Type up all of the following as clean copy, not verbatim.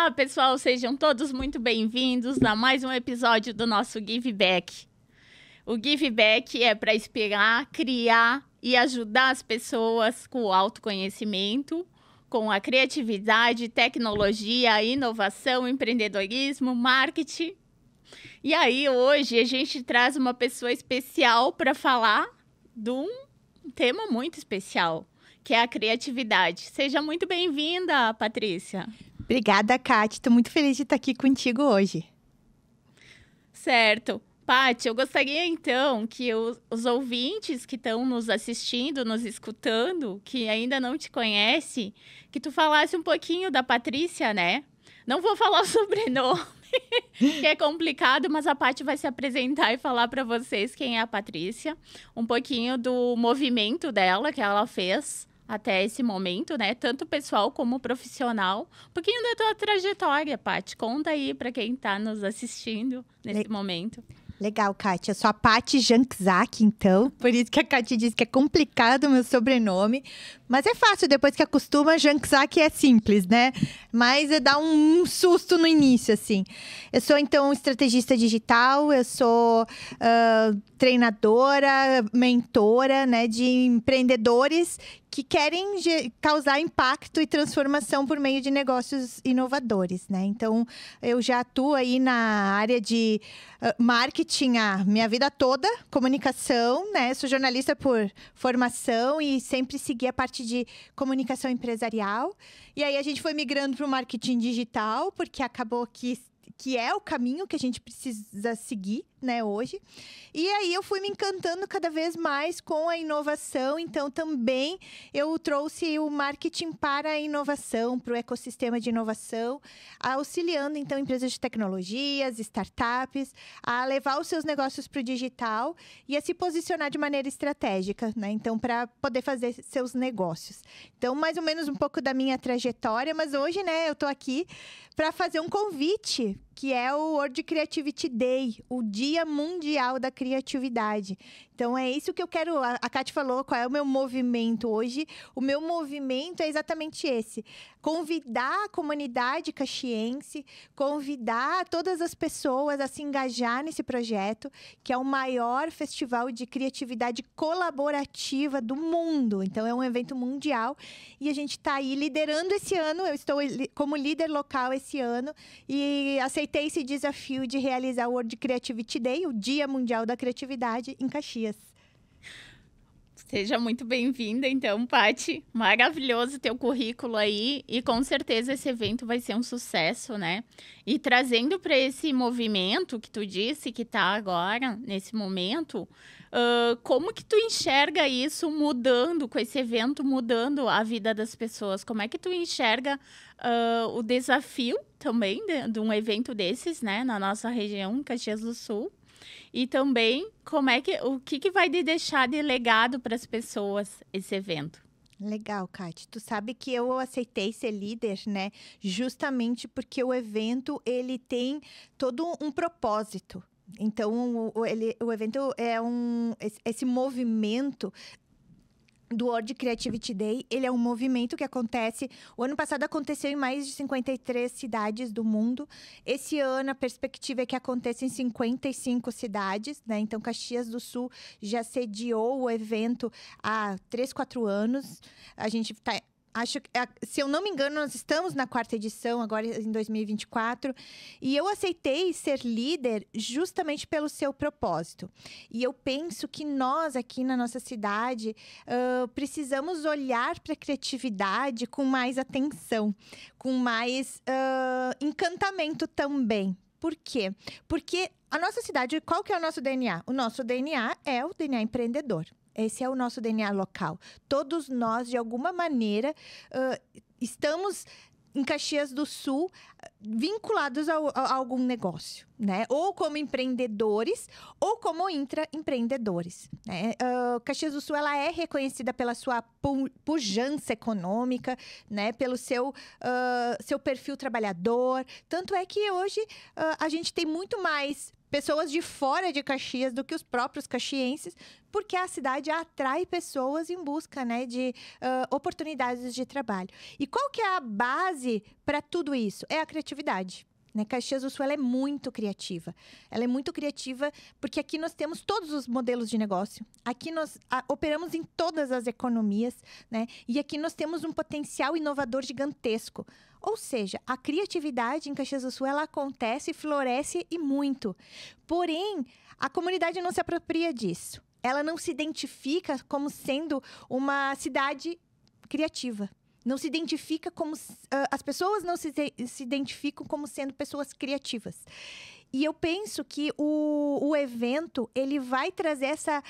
Olá, pessoal, sejam todos muito bem-vindos a mais um episódio do nosso Give Back. O Give Back é para inspirar, criar e ajudar as pessoas com o autoconhecimento, com a criatividade, tecnologia, inovação, empreendedorismo, marketing. E aí, hoje, a gente traz uma pessoa especial para falar de um tema muito especial, que é a criatividade. Seja muito bem-vinda, Patrícia. Obrigada, Kati. Estou muito feliz de estar aqui contigo hoje. Certo. Paty, eu gostaria, então, que os ouvintes que estão nos assistindo, nos escutando, que ainda não te conhecem, que tu falasse um pouquinho da Patrícia, né? Não vou falar o sobrenome, que é complicado, mas a Paty vai se apresentar e falar para vocês quem é a Patrícia, um pouquinho do movimento dela, que ela fez até esse momento, né? Tanto pessoal como profissional. Um pouquinho da tua trajetória, Paty. Conta aí para quem está nos assistindo nesse momento. Legal, Kátia. Eu sou a Paty Jankzak, então. Por isso que a Kátia disse que é complicado o meu sobrenome. Mas é fácil, depois que acostuma, Jankzak é simples, né? Mas dá um susto no início, assim. Eu sou, então, estrategista digital. Eu sou treinadora, mentora, né? De empreendedores que querem causar impacto e transformação por meio de negócios inovadores, né? Então, eu já atuo aí na área de marketing a minha vida toda, comunicação, né? Sou jornalista por formação e sempre segui a parte de comunicação empresarial. E aí, a gente foi migrando para o marketing digital, porque acabou que é o caminho que a gente precisa seguir, né, hoje. E aí eu fui me encantando cada vez mais com a inovação, então também eu trouxe o marketing para a inovação, para o ecossistema de inovação, auxiliando então empresas de tecnologias, startups, a levar os seus negócios para o digital e a se posicionar de maneira estratégica, né, então para poder fazer seus negócios. Então, mais ou menos um pouco da minha trajetória, mas hoje, né, eu estou aqui para fazer um convite, que é o World Creativity Day, o Dia Mundial da Criatividade. Então, é isso que eu quero... A Kati falou qual é o meu movimento hoje. O meu movimento é exatamente esse. Convidar a comunidade caxiense, convidar todas as pessoas a se engajar nesse projeto, que é o maior festival de criatividade colaborativa do mundo. Então, é um evento mundial e a gente está aí liderando esse ano. Eu estou como líder local esse ano e aceitei esse desafio de realizar o World Creativity Day, o Dia Mundial da Criatividade, em Caxias. Seja muito bem-vinda, então, Paty. Maravilhoso teu currículo aí e com certeza esse evento vai ser um sucesso, né? E trazendo para esse movimento que tu disse que está agora, nesse momento, como que tu enxerga isso mudando, com esse evento mudando a vida das pessoas? Como é que tu enxerga o desafio também de um evento desses, né? Na nossa região, Caxias do Sul. E também, o que vai deixar de legado para as pessoas esse evento? Legal, Kati. Tu sabe que eu aceitei ser líder, né? Justamente porque o evento, ele tem todo um propósito. Então, o evento é esse movimento do World Creativity Day, ele é um movimento que acontece... O ano passado aconteceu em mais de 53 cidades do mundo. Esse ano, a perspectiva é que aconteça em 55 cidades, né? Então, Caxias do Sul já sediou o evento há 3, 4 anos. A gente está... Acho que, se eu não me engano, nós estamos na 4ª edição, agora em 2024. E eu aceitei ser líder justamente pelo seu propósito. E eu penso que nós, aqui na nossa cidade, precisamos olhar para a criatividade com mais atenção, com mais encantamento também. Por quê? Porque a nossa cidade, qual que é o nosso DNA? O nosso DNA é o DNA empreendedor. Esse é o nosso DNA local. Todos nós, de alguma maneira, estamos em Caxias do Sul vinculados a algum negócio, né? Ou como empreendedores, ou como intraempreendedores, né? Caxias do Sul, ela é reconhecida pela sua pujança econômica, né? Pelo seu perfil trabalhador. Tanto é que hoje a gente tem muito mais pessoas de fora de Caxias do que os próprios caxienses, porque a cidade atrai pessoas em busca, né, de oportunidades de trabalho. E qual que é a base para tudo isso? É a criatividade. Né? Caxias do Sul ela é muito criativa. Ela é muito criativa porque aqui nós temos todos os modelos de negócio. Aqui nós operamos em todas as economias, né? E aqui nós temos um potencial inovador gigantesco. Ou seja, a criatividade em Caxias do Sul ela acontece, floresce e muito. Porém, a comunidade não se apropria disso. Ela não se identifica como sendo uma cidade criativa. Não se identifica como... as pessoas não se identificam como sendo pessoas criativas. E eu penso que o evento, ele vai trazer essa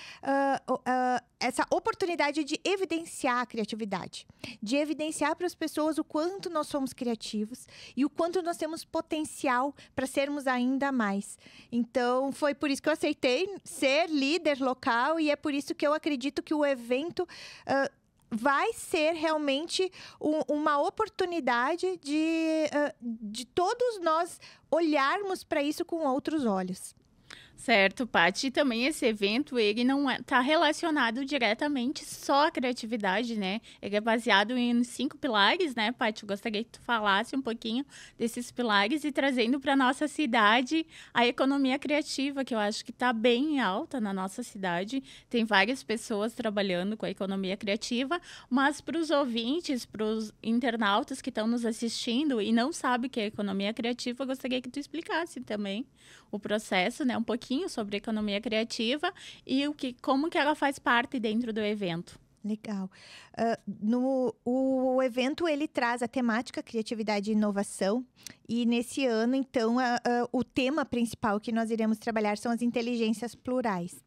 oportunidade de evidenciar a criatividade. De evidenciar para as pessoas o quanto nós somos criativos e o quanto nós temos potencial para sermos ainda mais. Então, foi por isso que eu aceitei ser líder local e é por isso que eu acredito que o evento... vai ser realmente uma oportunidade de todos nós olharmos para isso com outros olhos. Certo, Paty. E também esse evento, ele não está relacionado diretamente só à criatividade, né? Ele é baseado em 5 pilares, né, Paty? Eu gostaria que tu falasse um pouquinho desses pilares e trazendo para nossa cidade a economia criativa, que eu acho que está bem alta na nossa cidade. Tem várias pessoas trabalhando com a economia criativa, mas para os ouvintes, para os internautas que estão nos assistindo e não sabem o que é economia criativa, eu gostaria que tu explicasse também o processo, né, um pouquinho sobre economia criativa e como que ela faz parte dentro do evento. Legal. O evento, ele traz a temática criatividade e inovação. E nesse ano, então, o tema principal que nós iremos trabalhar são as inteligências plurais.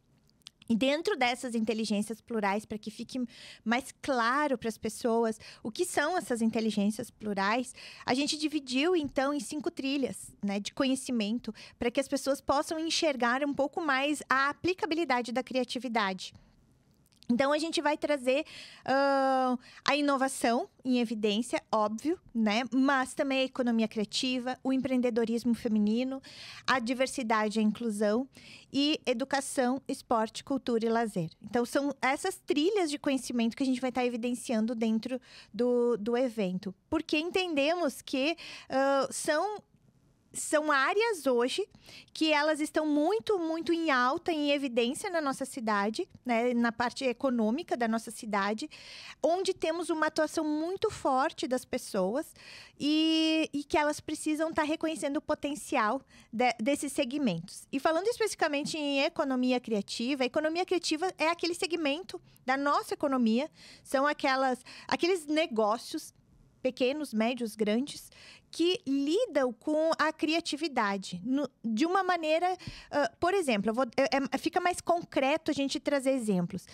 E dentro dessas inteligências plurais, para que fique mais claro para as pessoas o que são essas inteligências plurais, a gente dividiu, então, em 5 trilhas, né, de conhecimento, para que as pessoas possam enxergar um pouco mais a aplicabilidade da criatividade. Então, a gente vai trazer a inovação em evidência, óbvio, né? Mas também a economia criativa, o empreendedorismo feminino, a diversidade e a inclusão e educação, esporte, cultura e lazer. Então, são essas trilhas de conhecimento que a gente vai estar evidenciando dentro do evento. Porque entendemos que são áreas hoje que elas estão muito, muito em alta, em evidência na nossa cidade, né? Na parte econômica da nossa cidade, onde temos uma atuação muito forte das pessoas e que elas precisam estar reconhecendo o potencial desses segmentos. E falando especificamente em economia criativa, a economia criativa é aquele segmento da nossa economia, são aqueles negócios pequenos, médios, grandes, que lidam com a criatividade de uma maneira... por exemplo, fica mais concreto a gente trazer exemplos.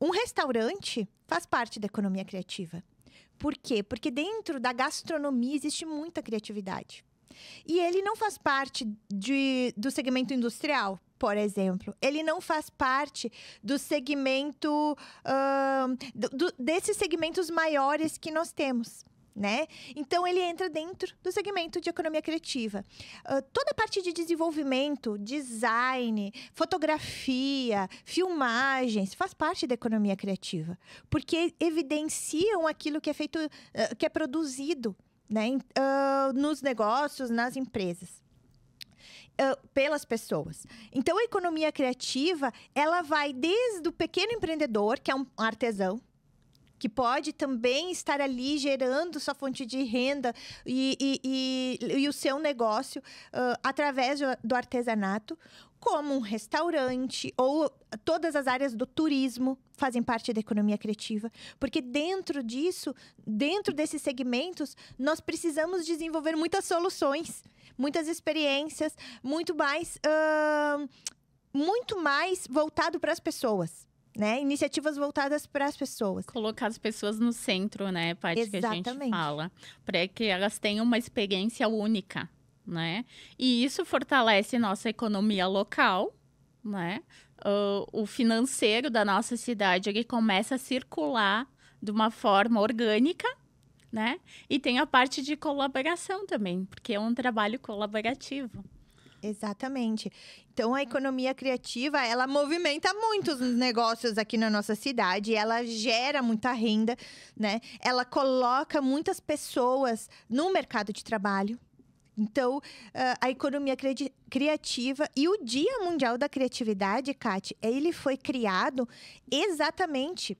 Um restaurante faz parte da economia criativa. Por quê? Porque dentro da gastronomia existe muita criatividade. E ele não faz parte do segmento industrial, por exemplo. Ele não faz parte do segmento... desses segmentos maiores que nós temos, né? Então, ele entra dentro do segmento de economia criativa. Toda a parte de desenvolvimento, design, fotografia, filmagens, faz parte da economia criativa. Porque evidenciam aquilo que é feito, que é produzido, né? Nos negócios, nas empresas. Pelas pessoas. Então, a economia criativa, ela vai desde o pequeno empreendedor, que é um artesão, que pode também estar ali gerando sua fonte de renda e o seu negócio através do artesanato, como um restaurante ou todas as áreas do turismo fazem parte da economia criativa, porque dentro disso, dentro desses segmentos, nós precisamos desenvolver muitas soluções, muitas experiências, muito mais voltado para as pessoas. Né? Iniciativas voltadas para as pessoas. Colocar as pessoas no centro, né, Paty, que a gente fala. Para que elas tenham uma experiência única, né? E isso fortalece nossa economia local, né? O financeiro da nossa cidade, ele começa a circular de uma forma orgânica, né? E tem a parte de colaboração também, porque é um trabalho colaborativo. Exatamente. Então, a economia criativa, ela movimenta muitos negócios aqui na nossa cidade. Ela gera muita renda, né? Ela coloca muitas pessoas no mercado de trabalho. Então, a economia criativa e o Dia Mundial da Criatividade, Kati, ele foi criado exatamente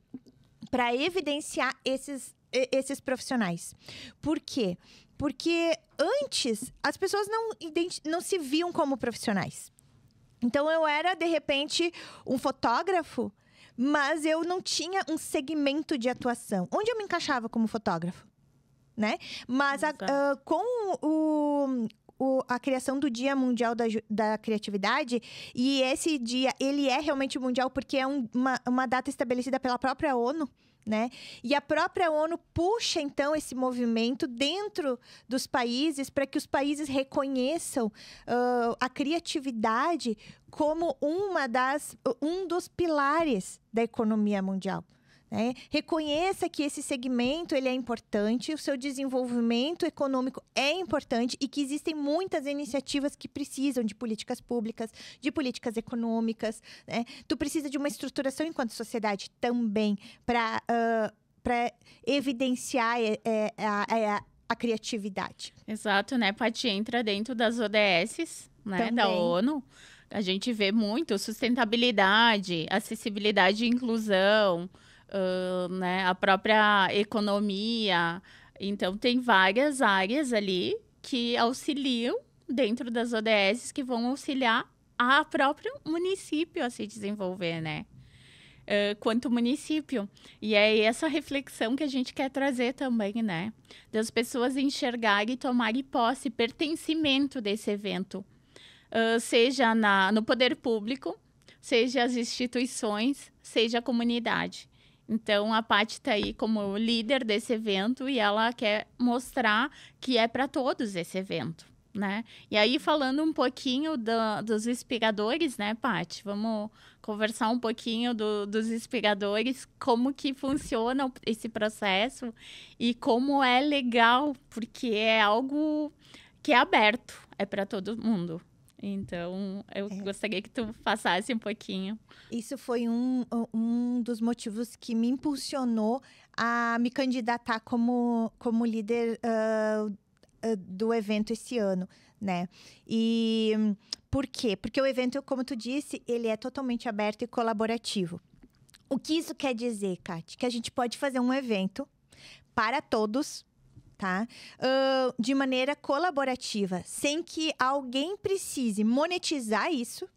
para evidenciar esses profissionais. Por quê? Porque antes, as pessoas não se viam como profissionais. Então, eu era, de repente, um fotógrafo, mas eu não tinha um segmento de atuação. Onde eu me encaixava como fotógrafo? Né? Mas com a criação do Dia Mundial da Criatividade, e esse dia, ele é realmente mundial porque é uma data estabelecida pela própria ONU, né? E a própria ONU puxa, então, esse movimento dentro dos países para que os países reconheçam a criatividade como um dos pilares da economia mundial. Né? Reconheça que esse segmento ele é importante, o seu desenvolvimento econômico é importante e que existem muitas iniciativas que precisam de políticas públicas, de políticas econômicas. Né? Tu precisa de uma estruturação enquanto sociedade também para evidenciar a criatividade. Exato, né, Paty? Entra dentro das ODS, né, da ONU. A gente vê muito sustentabilidade, acessibilidade e inclusão, né, a própria economia. Então, tem várias áreas ali que auxiliam dentro das ODS, que vão auxiliar a próprio município a se desenvolver, né? Quanto município. E é essa reflexão que a gente quer trazer também, né? Das pessoas enxergarem e tomarem posse, pertencimento desse evento. Seja no poder público, seja as instituições, seja a comunidade. Então, a Paty está aí como líder desse evento e ela quer mostrar que é para todos esse evento, né? E aí, falando um pouquinho dos inspiradores, né, Paty? Vamos conversar um pouquinho dos inspiradores, como que funciona esse processo e como é legal, porque é algo que é aberto, é para todo mundo. Então, eu gostaria que tu passasse um pouquinho. Isso foi um dos motivos que me impulsionou a me candidatar como líder do evento esse ano, né? E por quê? Porque o evento, como tu disse, ele é totalmente aberto e colaborativo. O que isso quer dizer, Kati? Que a gente pode fazer um evento para todos, tá? De maneira colaborativa, sem que alguém precise monetizar isso,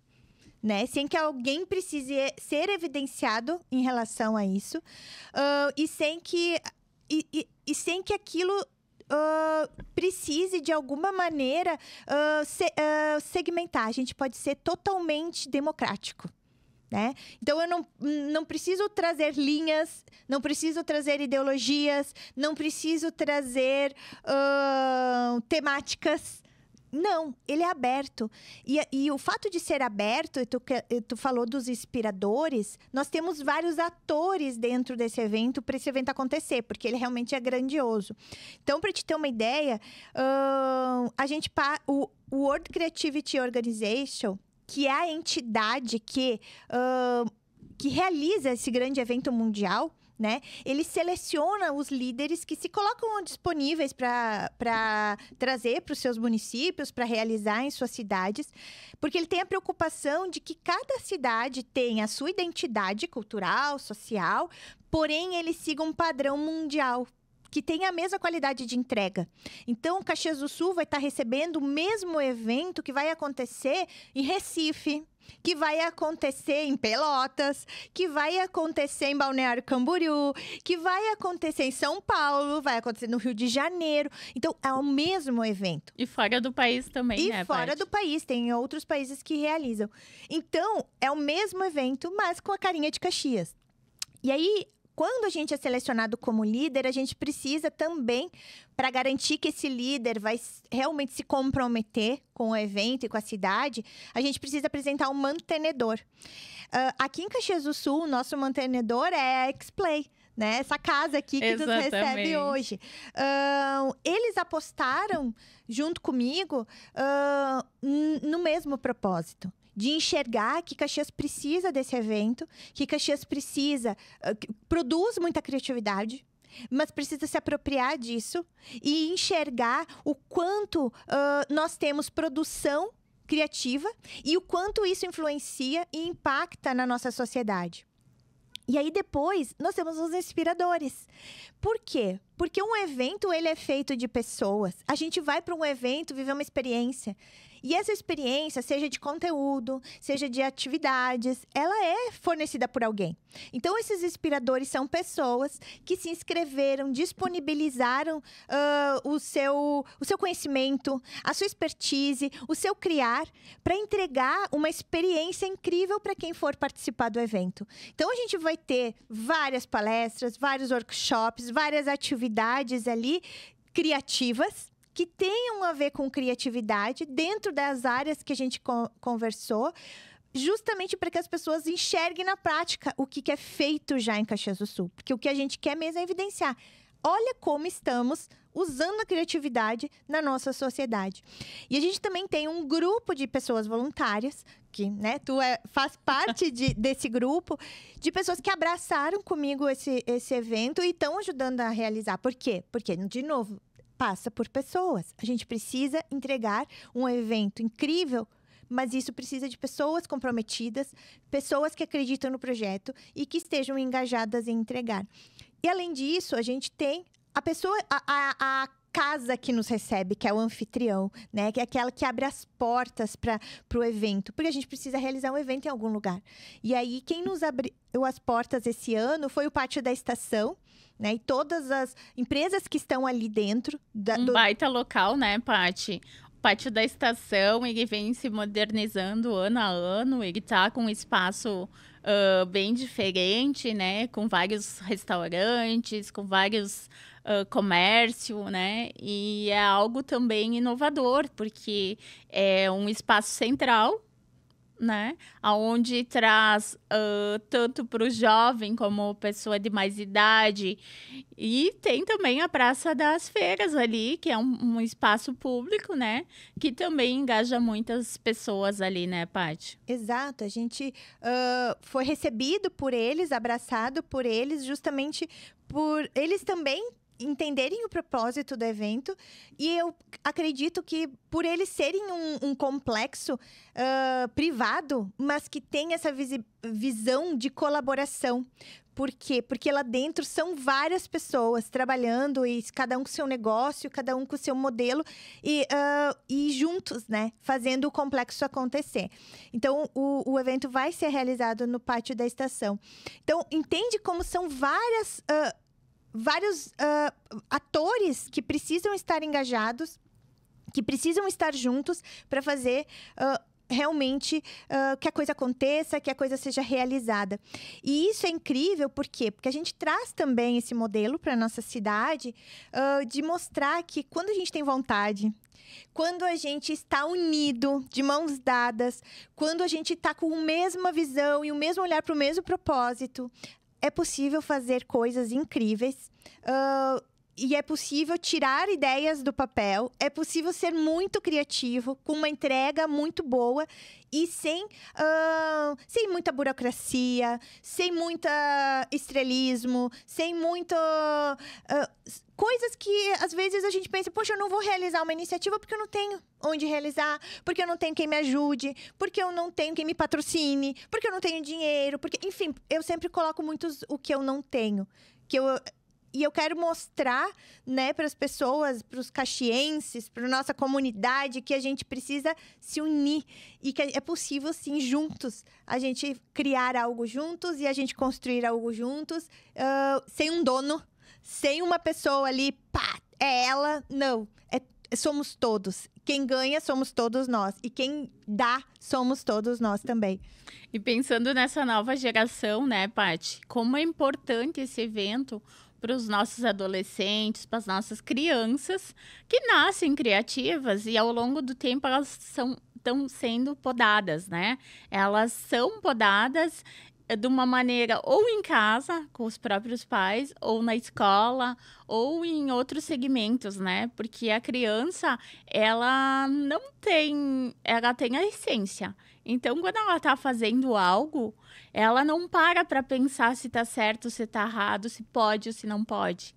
né? Sem que alguém precise ser evidenciado em relação a isso, e sem que aquilo precise, de alguma maneira, segmentar. A gente pode ser totalmente democrático. Né? Então, eu não preciso trazer linhas, não preciso trazer ideologias, não preciso trazer temáticas. Não, ele é aberto. E o fato de ser aberto, tu falou dos inspiradores, nós temos vários atores dentro desse evento, para esse evento acontecer, porque ele realmente é grandioso. Então, para te ter uma ideia, o World Creativity Organization, que é a entidade que realiza esse grande evento mundial, né? Ele seleciona os líderes que se colocam disponíveis para trazer para os seus municípios, para realizar em suas cidades, porque ele tem a preocupação de que cada cidade tenha a sua identidade cultural, social, porém ele siga um padrão mundial, que tem a mesma qualidade de entrega. Então, Caxias do Sul vai estar recebendo o mesmo evento que vai acontecer em Recife, que vai acontecer em Pelotas, que vai acontecer em Balneário Camboriú, que vai acontecer em São Paulo, vai acontecer no Rio de Janeiro. Então, é o mesmo evento. E fora do país também, né, E fora do país, tem outros países que realizam. Então, é o mesmo evento, mas com a carinha de Caxias. E aí, quando a gente é selecionado como líder, a gente precisa também, para garantir que esse líder vai realmente se comprometer com o evento e com a cidade, a gente precisa apresentar um mantenedor. Aqui em Caxias do Sul, o nosso mantenedor é a X-Play, né? Essa casa aqui que nos recebe hoje. Eles apostaram junto comigo no mesmo propósito. De enxergar que Caxias precisa desse evento, que Caxias produz muita criatividade, mas precisa se apropriar disso e enxergar o quanto nós temos produção criativa e o quanto isso influencia e impacta na nossa sociedade. E aí depois nós temos os inspiradores. Por quê? Porque um evento ele é feito de pessoas. A gente vai para um evento viver uma experiência. E essa experiência, seja de conteúdo, seja de atividades, ela é fornecida por alguém. Então, esses inspiradores são pessoas que se inscreveram, disponibilizaram o seu conhecimento, a sua expertise, o seu criar, para entregar uma experiência incrível para quem for participar do evento. Então, a gente vai ter várias palestras, vários workshops, várias atividades ali criativas, que tenham a ver com criatividade dentro das áreas que a gente conversou, justamente para que as pessoas enxerguem na prática o que é feito já em Caxias do Sul. Porque o que a gente quer mesmo é evidenciar. Olha como estamos usando a criatividade na nossa sociedade. E a gente também tem um grupo de pessoas voluntárias, que, né, faz parte desse grupo, de pessoas que abraçaram comigo esse evento e estão ajudando a realizar. Por quê? Porque, de novo, passa por pessoas. A gente precisa entregar um evento incrível, mas isso precisa de pessoas comprometidas, pessoas que acreditam no projeto e que estejam engajadas em entregar. E além disso, a gente tem a casa que nos recebe, que é o anfitrião, né? Que é aquela que abre as portas para o evento, porque a gente precisa realizar um evento em algum lugar. E aí, quem nos abriu as portas esse ano foi o Pátio da Estação, né? E todas as empresas que estão ali dentro. Baita local, né, Paty? O Pátio da Estação, ele vem se modernizando ano a ano. Ele tá com um espaço bem diferente, né? Com vários restaurantes, com vários comércio, né? E é algo também inovador, porque é um espaço central, né? Onde traz tanto para o jovem como pessoa de mais idade. E tem também a Praça das Feiras ali, que é um espaço público, né? Que também engaja muitas pessoas ali, né, Paty? Exato. A gente foi recebido por eles, abraçado por eles, justamente por eles também entenderem o propósito do evento. E eu acredito que por eles serem um complexo privado, mas que tem essa visão de colaboração. Por quê? Porque lá dentro são várias pessoas trabalhando, e cada um com seu negócio, cada um com seu modelo, e juntos, né? Fazendo o complexo acontecer. Então, o evento vai ser realizado no Pátio da Estação. Então, entende como são vários atores que precisam estar engajados, que precisam estar juntos para fazer realmente que a coisa aconteça, que a coisa seja realizada. E isso é incrível, por quê? Porque a gente traz também esse modelo para a nossa cidade, de mostrar que quando a gente tem vontade, quando a gente está unido, de mãos dadas, quando a gente está com a mesma visão e o mesmo olhar para o mesmo propósito, é possível fazer coisas incríveis. E é possível tirar ideias do papel, é possível ser muito criativo, com uma entrega muito boa e sem muita burocracia, sem muito estrelismo, sem muito... coisas que, às vezes, a gente pensa, poxa, eu não vou realizar uma iniciativa porque eu não tenho onde realizar, porque eu não tenho quem me ajude, porque eu não tenho quem me patrocine, porque eu não tenho dinheiro, porque... Enfim, eu sempre coloco muito o que eu não tenho, E eu quero mostrar, né, para as pessoas, para os caxienses, para a nossa comunidade, que a gente precisa se unir e que é possível, sim, juntos, a gente criar algo juntos e a gente construir algo juntos, sem um dono, sem uma pessoa ali, pá, é ela. Não, somos todos. Quem ganha somos todos nós. E quem dá somos todos nós também. E pensando nessa nova geração, né, Paty? Como é importante esse evento para os nossos adolescentes, para as nossas crianças, que nascem criativas e ao longo do tempo elas estão sendo podadas, né? Elas são podadas de uma maneira ou em casa, com os próprios pais, ou na escola, ou em outros segmentos, né? Porque a criança, ela não tem, ela tem a essência. Então, quando ela tá fazendo algo, ela não para pensar se tá certo, se tá errado, se pode ou se não pode.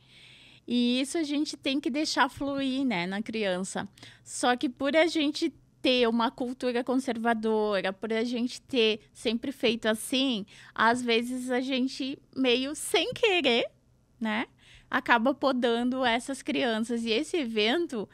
E isso a gente tem que deixar fluir, né, na criança. Só que por a gente ter uma cultura conservadora, por a gente ter sempre feito assim, às vezes a gente meio sem querer, né, acaba podando essas crianças. E esse evento,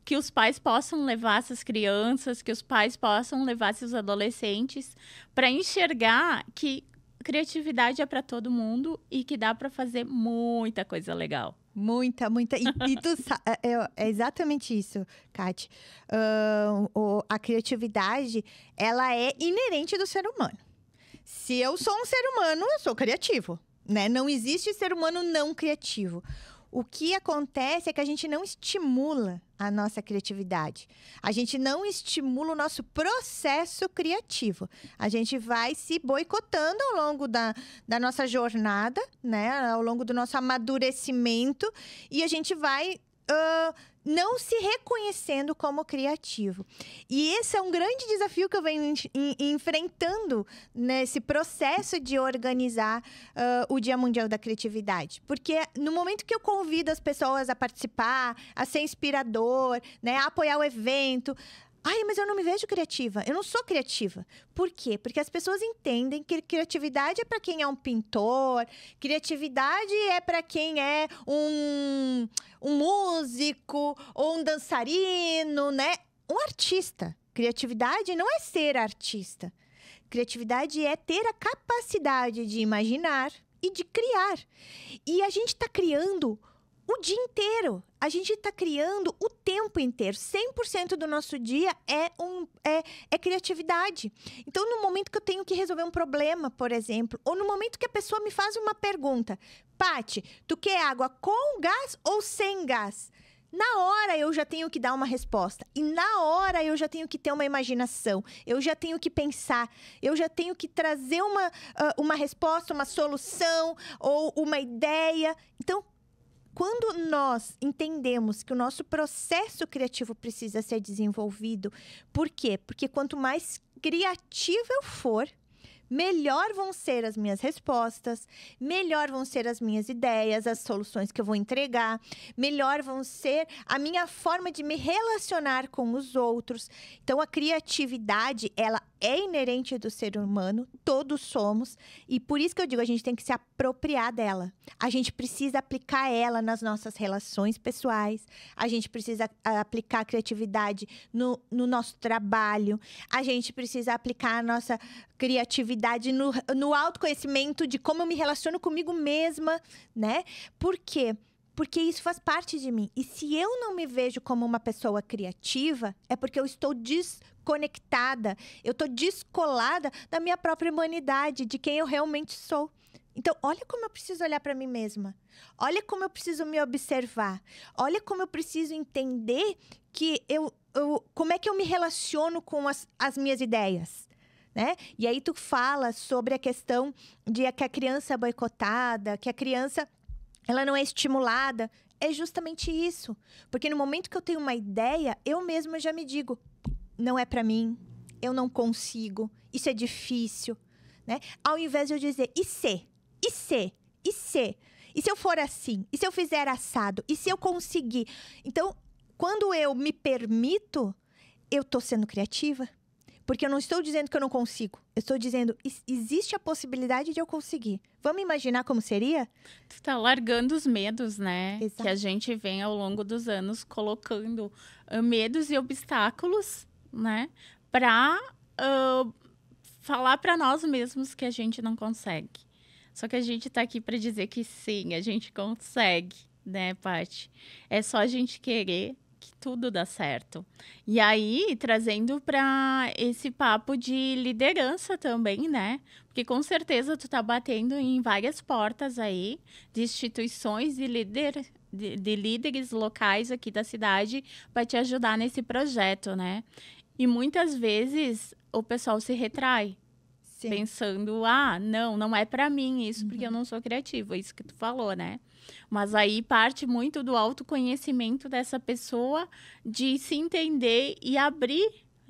que os pais possam levar essas crianças, que os pais possam levar seus adolescentes para enxergar que criatividade é para todo mundo e que dá para fazer muita coisa legal. Muita. E é exatamente isso, Kati. A criatividade, ela é inerente do ser humano. Se eu sou um ser humano, eu sou criativo, né? Não existe ser humano não criativo. O que acontece é que a gente não estimula a nossa criatividade. A gente não estimula o nosso processo criativo. A gente vai se boicotando ao longo da nossa jornada, né? Ao longo do nosso amadurecimento. E a gente vai não se reconhecendo como criativo. E esse é um grande desafio que eu venho enfrentando nesse processo de organizar o Dia Mundial da Criatividade. Porque no momento que eu convido as pessoas a participar, a ser inspirador, né, a apoiar o evento... Ai, mas eu não me vejo criativa. Eu não sou criativa. Por quê? Porque as pessoas entendem que criatividade é para quem é um pintor, criatividade é para quem é um músico ou um dançarino, né? Um artista. Criatividade não é ser artista. Criatividade é ter a capacidade de imaginar e de criar. E a gente está criando o dia inteiro. A gente está criando o tempo inteiro. 100% do nosso dia é criatividade. Então, no momento que eu tenho que resolver um problema, por exemplo, ou no momento que a pessoa me faz uma pergunta, Paty, tu quer água com gás ou sem gás? Na hora eu já tenho que dar uma resposta. E na hora eu já tenho que ter uma imaginação. Eu já tenho que pensar. Eu já tenho que trazer uma resposta, uma solução ou uma ideia. Então, quando nós entendemos que o nosso processo criativo precisa ser desenvolvido, por quê? Porque quanto mais criativa eu for, melhor vão ser as minhas respostas, melhor vão ser as minhas ideias, as soluções que eu vou entregar, melhor vão ser a minha forma de me relacionar com os outros. Então, a criatividade, ela é inerente do ser humano, todos somos, e por isso que eu digo, a gente tem que se apropriar dela. A gente precisa aplicar ela nas nossas relações pessoais, a gente precisa aplicar a criatividade no nosso trabalho, a gente precisa aplicar a nossa criatividade no autoconhecimento de como eu me relaciono comigo mesma, né? Por quê? Porque isso faz parte de mim. E se eu não me vejo como uma pessoa criativa, é porque eu estou desconectada, eu estou descolada da minha própria humanidade, de quem eu realmente sou. Então, olha como eu preciso olhar para mim mesma. Olha como eu preciso me observar. Olha como eu preciso entender que como é que eu me relaciono com as minhas ideias. Né? E aí tu fala sobre a questão de que a criança é boicotada, que a criança ela não é estimulada. É justamente isso. Porque no momento que eu tenho uma ideia, eu mesma já me digo, não é para mim, eu não consigo, isso é difícil. Né? Ao invés de eu dizer, e se? E se? E se? E se eu for assim? E se eu fizer assado? E se eu conseguir? Então, quando eu me permito, eu tô sendo criativa. Porque eu não estou dizendo que eu não consigo. Eu estou dizendo, existe a possibilidade de eu conseguir. Vamos imaginar como seria? Tu tá largando os medos, né? Exato. Que a gente vem ao longo dos anos colocando medos e obstáculos, né? Pra falar para nós mesmos que a gente não consegue. Só que a gente tá aqui para dizer que sim, a gente consegue, né, Paty? É só a gente querer que tudo dá certo. E aí, trazendo para esse papo de liderança também, né? Porque com certeza tu tá batendo em várias portas aí de instituições de líderes locais aqui da cidade para te ajudar nesse projeto, né? E muitas vezes o pessoal se retrai. Sim. Pensando, não é para mim isso, porque eu não sou criativo, é isso que tu falou, né? Mas aí parte muito do autoconhecimento dessa pessoa, de se entender e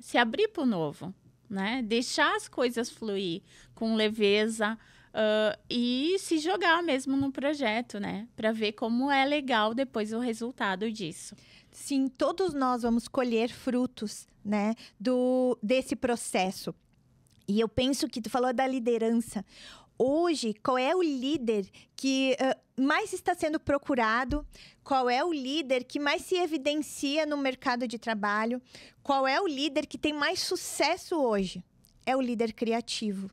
se abrir para o novo, né? Deixar as coisas fluir com leveza, e se jogar mesmo no projeto, né? Para ver como é legal depois o resultado disso. Sim, todos nós vamos colher frutos, né, desse processo. E eu penso que tu falou da liderança. Hoje, qual é o líder que mais está sendo procurado? Qual é o líder que mais se evidencia no mercado de trabalho? Qual é o líder que tem mais sucesso hoje? É o líder criativo.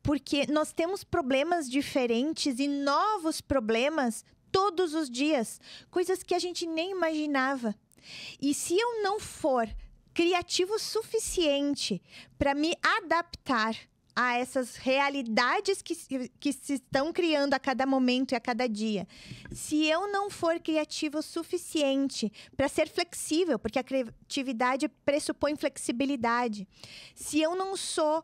Porque nós temos problemas diferentes e novos problemas todos os dias. Coisas que a gente nem imaginava. E se eu não for criativo o suficiente para me adaptar a essas realidades que se estão criando a cada momento e a cada dia. Se eu não for criativo o suficiente para ser flexível, porque a criatividade pressupõe flexibilidade. Se eu não sou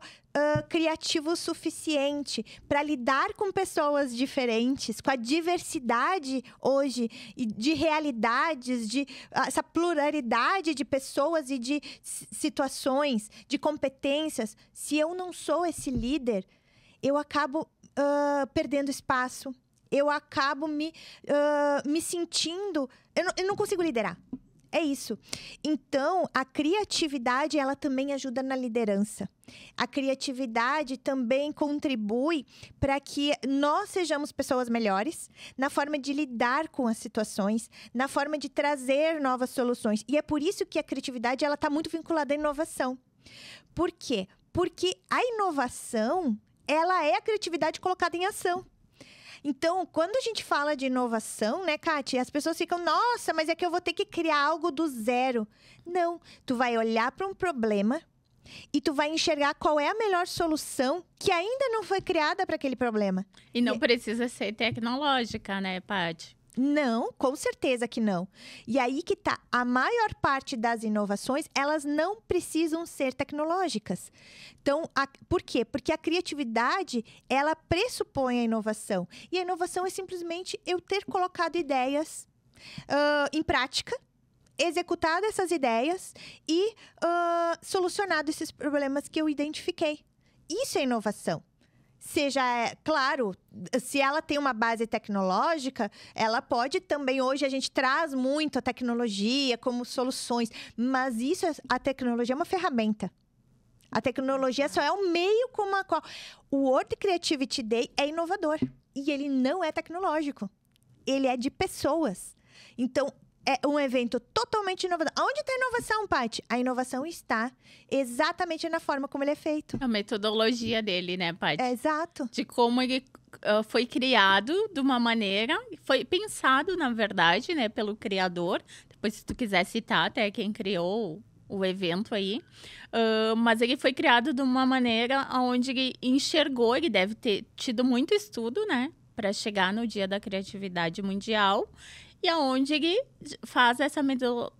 criativo o suficiente para lidar com pessoas diferentes, com a diversidade hoje de realidades, essa pluralidade de pessoas e de situações, de competências, se eu não sou esse líder, eu acabo perdendo espaço, eu acabo me sentindo... Eu não consigo liderar. É isso. Então, a criatividade, ela também ajuda na liderança. A criatividade também contribui para que nós sejamos pessoas melhores na forma de lidar com as situações, na forma de trazer novas soluções. E é por isso que a criatividade, ela está muito vinculada à inovação. Por quê? Porque a inovação, ela é a criatividade colocada em ação. Então, quando a gente fala de inovação, né, Kátia? As pessoas ficam, nossa, mas é que eu vou ter que criar algo do zero. Não, tu vai olhar para um problema e tu vai enxergar qual é a melhor solução que ainda não foi criada para aquele problema. E não precisa ser tecnológica, né, Paty? Não, com certeza que não. E aí que tá, a maior parte das inovações, elas não precisam ser tecnológicas. Então, por quê? Porque a criatividade, ela pressupõe a inovação. E a inovação é simplesmente eu ter colocado ideias em prática, executado essas ideias e solucionado esses problemas que eu identifiquei. Isso é inovação. Seja, claro, se ela tem uma base tecnológica, ela pode também, hoje a gente traz muito a tecnologia como soluções, mas a tecnologia é uma ferramenta. A tecnologia só é um meio como a qual... O World Creativity Day é inovador e ele não é tecnológico, ele é de pessoas. Então, é um evento totalmente inovador. Onde está a inovação, Paty? A inovação está exatamente na forma como ele é feito. A metodologia dele, né, Paty? É, exato. De como ele foi criado de uma maneira, foi pensado, na verdade, né, pelo criador. Depois, se tu quiser citar até quem criou o evento aí. Mas ele foi criado de uma maneira onde ele enxergou, ele deve ter tido muito estudo, né, para chegar no Dia da Criatividade Mundial. E aonde ele faz essa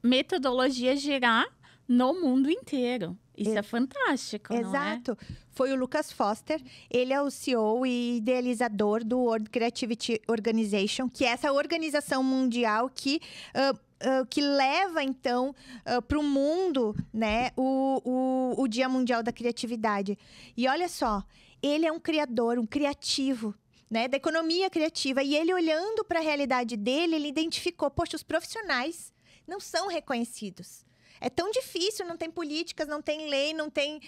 metodologia girar no mundo inteiro. Isso é fantástico, não é? Exato. Foi o Lucas Foster. Ele é o CEO e idealizador do World Creativity Organization, que é essa organização mundial que leva, então, para o mundo, né, o Dia Mundial da Criatividade. E olha só, ele é um criador, um criativo, né, da economia criativa. E ele, olhando para a realidade dele, ele identificou, poxa, os profissionais não são reconhecidos. É tão difícil, não tem políticas, não tem lei, não tem...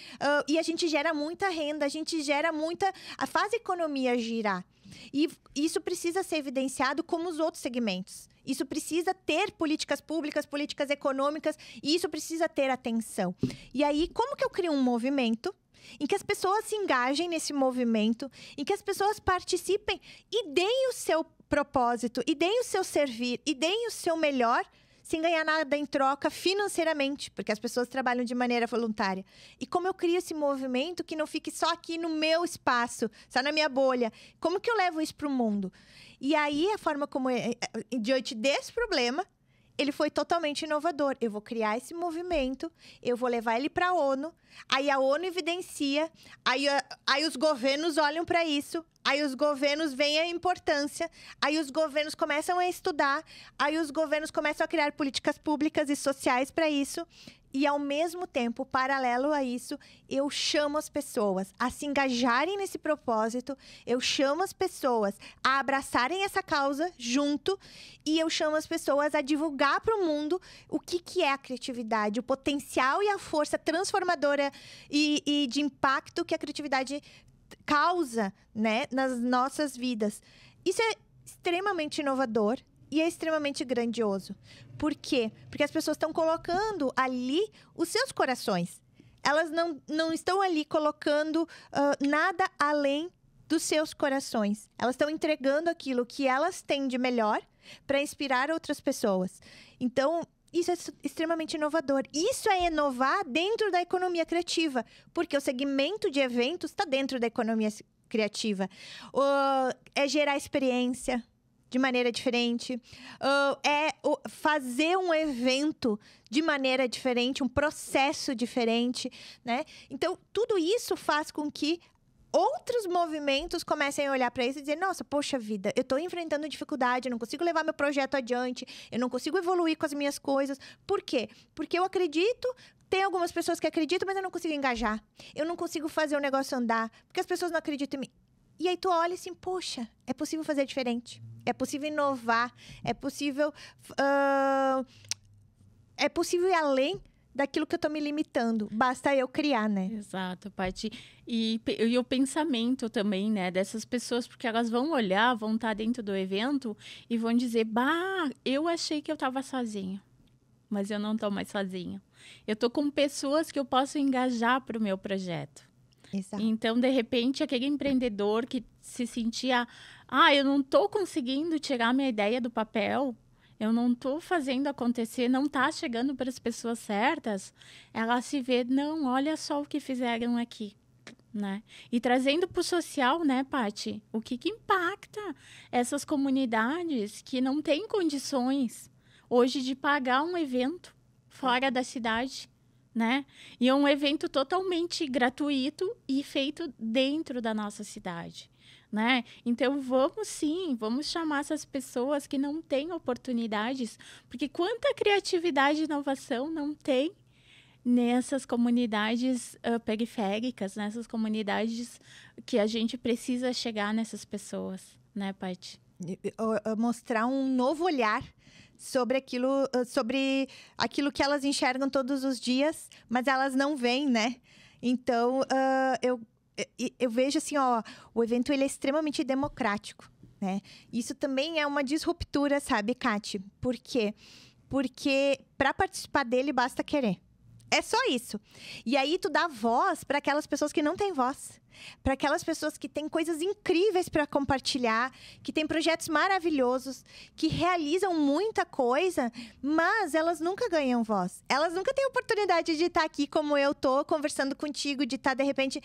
e a gente gera muita renda, a gente gera muita... faz a economia girar. E isso precisa ser evidenciado como os outros segmentos. Isso precisa ter políticas públicas, políticas econômicas, e isso precisa ter atenção. E aí, como que eu crio um movimento em que as pessoas se engajem nesse movimento, em que as pessoas participem e deem o seu propósito, e deem o seu servir, e deem o seu melhor, sem ganhar nada em troca financeiramente, porque as pessoas trabalham de maneira voluntária. E como eu crio esse movimento que não fique só aqui no meu espaço, só na minha bolha? Como que eu levo isso para o mundo? E aí, a forma como, diante desse problema, ele foi totalmente inovador. Eu vou criar esse movimento, eu vou levar ele para a ONU, aí a ONU evidencia, aí os governos olham para isso, aí os governos veem a importância, aí os governos começam a estudar, aí os governos começam a criar políticas públicas e sociais para isso. E, ao mesmo tempo, paralelo a isso, eu chamo as pessoas a se engajarem nesse propósito, eu chamo as pessoas a abraçarem essa causa junto e eu chamo as pessoas a divulgar para o mundo o que é a criatividade, o potencial e a força transformadora e de impacto que a criatividade causa, né, nas nossas vidas. Isso é extremamente inovador. E é extremamente grandioso. Por quê? Porque as pessoas estão colocando ali os seus corações. Elas não estão ali colocando nada além dos seus corações. Elas estão entregando aquilo que elas têm de melhor para inspirar outras pessoas. Então, isso é extremamente inovador. Isso é inovar dentro da economia criativa. Porque o segmento de eventos está dentro da economia criativa. É gerar experiência de maneira diferente, fazer um evento de maneira diferente, um processo diferente, né? Então, tudo isso faz com que outros movimentos comecem a olhar para isso e dizer, nossa, poxa vida, eu estou enfrentando dificuldade, eu não consigo levar meu projeto adiante, eu não consigo evoluir com as minhas coisas. Por quê? Porque eu acredito, tem algumas pessoas que acreditam, mas eu não consigo engajar. Eu não consigo fazer o negócio andar, porque as pessoas não acreditam em mim. E aí tu olha assim, poxa, é possível fazer diferente. É possível inovar, é possível ir além daquilo que eu tô me limitando. Basta eu criar, né? Exato, Paty. E o pensamento também, né, dessas pessoas, porque elas vão olhar, vão estar dentro do evento e vão dizer, eu achei que eu estava sozinha, mas eu não tô mais sozinha. Eu tô com pessoas que eu posso engajar para o meu projeto. Exato. Então, de repente, aquele empreendedor que se sentia, eu não estou conseguindo tirar minha ideia do papel, eu não estou fazendo acontecer, não está chegando para as pessoas certas, ela se vê, não, olha só o que fizeram aqui, né? E trazendo para o social, né, Paty? O que impacta essas comunidades que não têm condições hoje de pagar um evento fora da cidade, né? E é um evento totalmente gratuito e feito dentro da nossa cidade, né? Então, vamos chamar essas pessoas que não têm oportunidades, porque quanta criatividade e inovação não tem nessas comunidades periféricas, nessas comunidades que a gente precisa chegar nessas pessoas, né, Paty? Mostrar um novo olhar sobre aquilo que elas enxergam todos os dias, mas elas não veem, né? Então, eu vejo assim, o evento ele é extremamente democrático, né? Isso também é uma disruptura, sabe, Kati? Por quê? Porque para participar dele basta querer. É só isso. E aí tu dá voz para aquelas pessoas que não têm voz. Para aquelas pessoas que têm coisas incríveis para compartilhar, que têm projetos maravilhosos, que realizam muita coisa, mas elas nunca ganham voz. Elas nunca têm oportunidade de estar aqui como eu tô, conversando contigo, de estar, de repente,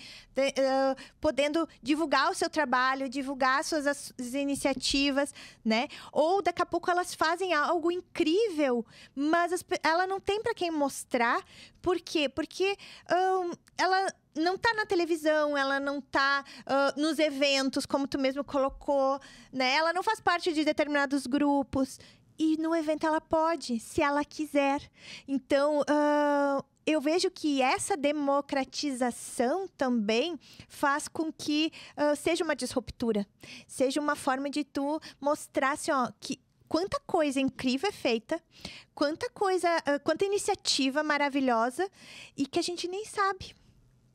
podendo divulgar o seu trabalho, divulgar as iniciativas, né? Ou daqui a pouco elas fazem algo incrível, mas ela não tem para quem mostrar. Por quê? Porque ela não está na televisão, ela não está nos eventos, como tu mesmo colocou, né? Ela não faz parte de determinados grupos. E no evento ela pode, se ela quiser. Então, eu vejo que essa democratização também faz com que seja uma disruptura. Seja uma forma de tu mostrar, assim, que quanta coisa incrível é feita, quanta iniciativa maravilhosa e que a gente nem sabe.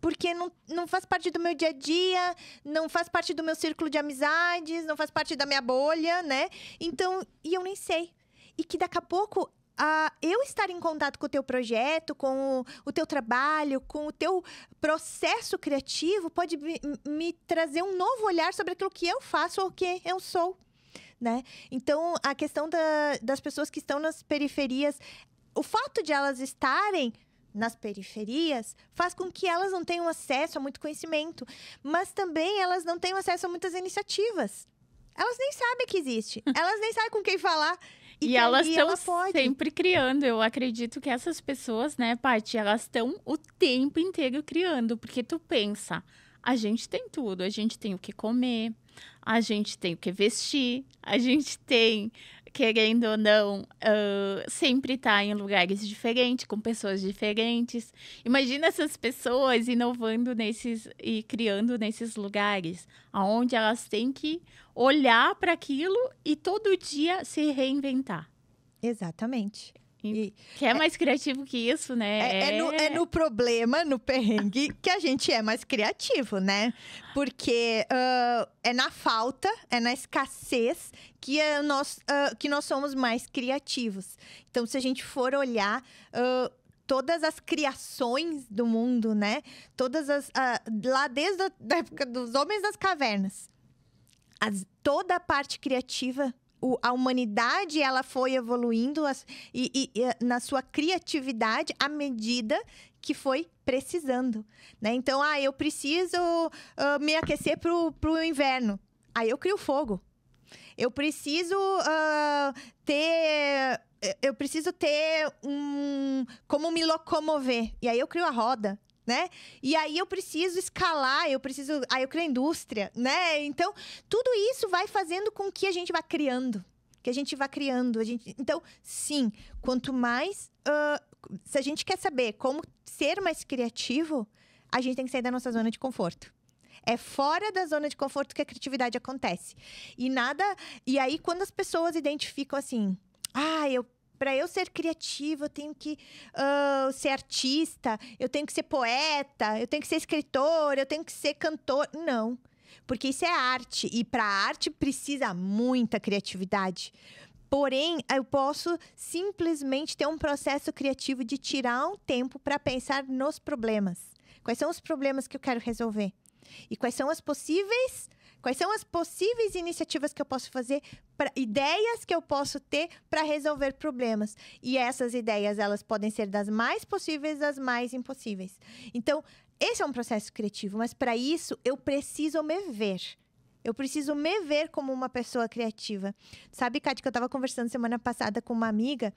Porque não faz parte do meu dia a dia, não faz parte do meu círculo de amizades, não faz parte da minha bolha, né? Então, e eu nem sei. E que daqui a pouco, eu estar em contato com o teu projeto, com o teu trabalho, com o teu processo criativo, pode me trazer um novo olhar sobre aquilo que eu faço ou que eu sou, né? Então, a questão das pessoas que estão nas periferias, o fato de elas estarem nas periferias, faz com que elas não tenham acesso a muito conhecimento, mas também elas não tenham acesso a muitas iniciativas. Elas nem sabem que existe, elas nem sabem com quem falar. E que elas ali estão ela pode. sempre criando. Eu acredito que essas pessoas, né, Paty, elas estão o tempo inteiro criando. Porque tu pensa, a gente tem tudo. A gente tem o que comer, a gente tem o que vestir, a gente tem, querendo ou não, sempre tá em lugares diferentes, com pessoas diferentes. Imagina essas pessoas inovando nesses e criando nesses lugares, onde elas têm que olhar para aquilo e todo dia se reinventar. Exatamente. E Que é mais criativo que isso, né? é no problema, no perrengue, que a gente é mais criativo, né? Porque é na falta, é na escassez que nós somos mais criativos. Então, se a gente for olhar todas as criações do mundo, né? Lá desde a época dos homens das cavernas, toda a parte criativa, a humanidade, ela foi evoluindo na sua criatividade à medida que foi precisando, né? Então, eu preciso me aquecer pro inverno. Aí eu crio fogo. Eu preciso ter como me locomover. E aí eu crio a roda. Né? E aí eu preciso escalar, aí eu crio a indústria, né? Então, tudo isso vai fazendo com que a gente vá criando. Então, sim, quanto mais... se a gente quer saber como ser mais criativo, a gente tem que sair da nossa zona de conforto. É fora da zona de conforto que a criatividade acontece. E aí, quando as pessoas identificam assim... Para eu ser criativa, eu tenho que ser artista, eu tenho que ser poeta, eu tenho que ser escritor, eu tenho que ser cantor. Não, porque isso é arte. E para a arte precisa muita criatividade. Porém, eu posso simplesmente ter um processo criativo de tirar um tempo para pensar nos problemas. Quais são os problemas que eu quero resolver? E quais são as possíveis iniciativas que eu posso fazer, ideias que eu posso ter para resolver problemas. E essas ideias, elas podem ser das mais possíveis às mais impossíveis. Então, esse é um processo criativo, mas para isso, eu preciso me ver. Eu preciso me ver como uma pessoa criativa. Sabe, Kátia, que eu estava conversando semana passada com uma amiga,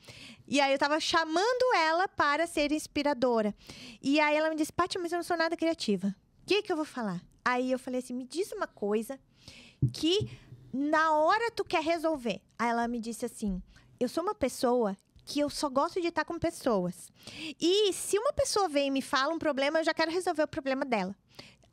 e aí eu estava chamando ela para ser inspiradora. E aí ela me disse, Pátia, mas eu não sou nada criativa. O que eu vou falar? Aí eu falei assim, me diz uma coisa que na hora tu quer resolver. Aí ela me disse assim, eu sou uma pessoa que eu só gosto de estar com pessoas. E se uma pessoa vem e me fala um problema, eu já quero resolver o problema dela.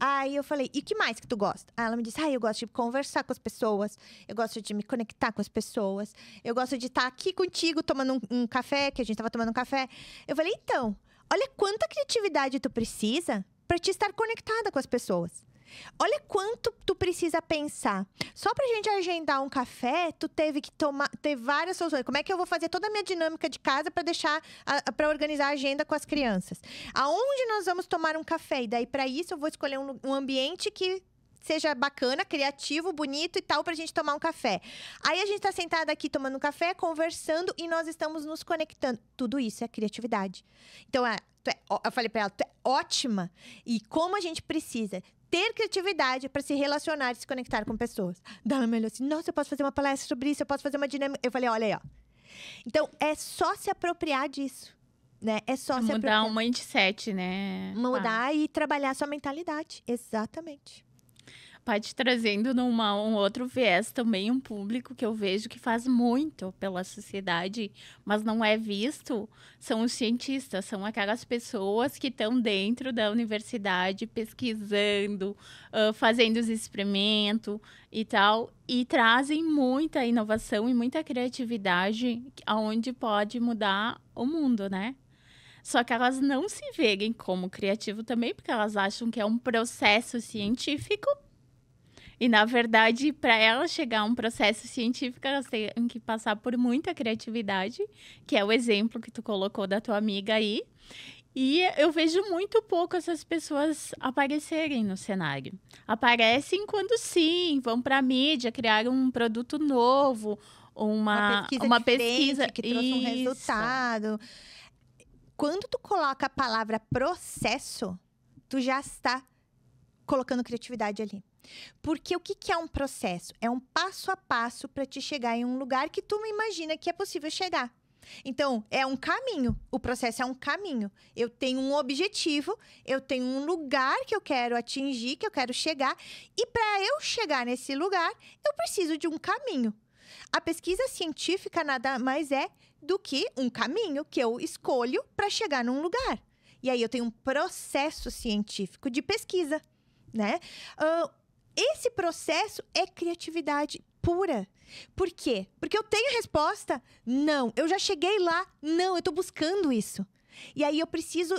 Aí eu falei, e o que mais que tu gosta? Aí ela me disse, eu gosto de conversar com as pessoas, eu gosto de me conectar com as pessoas, eu gosto de estar aqui contigo tomando um café, que a gente estava tomando um café. Eu falei, então, olha quanta criatividade tu precisa para te estar conectada com as pessoas. Olha quanto tu precisa pensar. Só pra gente agendar um café, tu teve que ter várias soluções. Como é que eu vou fazer toda a minha dinâmica de casa para organizar a agenda com as crianças? Aonde nós vamos tomar um café? E daí, para isso, eu vou escolher um ambiente que seja bacana, criativo, bonito e tal, pra gente tomar um café. Aí a gente tá sentada aqui tomando um café, conversando e nós estamos nos conectando. Tudo isso é criatividade. Então, eu falei pra ela, tu é ótima. E como a gente precisa ter criatividade para se relacionar e se conectar com pessoas. Daí ela me olhou assim, nossa, eu posso fazer uma palestra sobre isso, eu posso fazer uma dinâmica. Eu falei, olha aí, ó. Então, é só se apropriar disso, né? É só se apropriar. Mudar o mindset, né? Mudar e trabalhar a sua mentalidade. Exatamente. Pode trazendo um outro viés também, um público que eu vejo que faz muito pela sociedade, mas não é visto, são os cientistas, são aquelas pessoas que estão dentro da universidade pesquisando, fazendo os experimentos e tal, e trazem muita inovação e muita criatividade aonde pode mudar o mundo, né? Só que elas não se veem como criativo também, porque elas acham que é um processo científico. E, na verdade, para elas chegar a um processo científico, elas têm que passar por muita criatividade, que é o exemplo que tu colocou da tua amiga aí. E eu vejo muito pouco essas pessoas aparecerem no cenário. Aparecem quando sim, vão para a mídia, criar um produto novo, uma pesquisa que trouxe um resultado. Quando tu coloca a palavra processo, tu já está colocando criatividade ali. Porque o que é um processo? É um passo a passo para te chegar em um lugar que tu imagina que é possível chegar. Então, é um caminho. O processo é um caminho. Eu tenho um objetivo, eu tenho um lugar que eu quero atingir, que eu quero chegar. E para eu chegar nesse lugar, eu preciso de um caminho. A pesquisa científica nada mais é do que um caminho que eu escolho para chegar num lugar. E aí eu tenho um processo científico de pesquisa, né? Esse processo é criatividade pura. Por quê? Porque eu tenho resposta? Não. Eu já cheguei lá? Não, eu estou buscando isso. E aí eu preciso,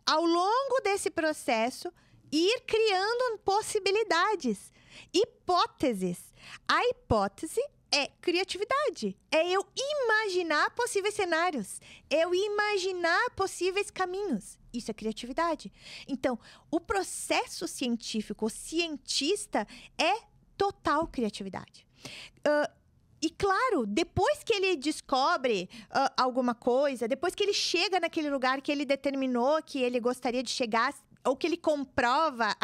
ao longo desse processo, ir criando possibilidades, hipóteses. A hipótese é criatividade. É eu imaginar possíveis cenários. Eu imaginar possíveis caminhos. Isso é criatividade. Então, o processo científico, o cientista, é total criatividade. E claro, depois que ele descobre alguma coisa, depois que ele chega naquele lugar que ele determinou que ele gostaria de chegar, ou que ele comprova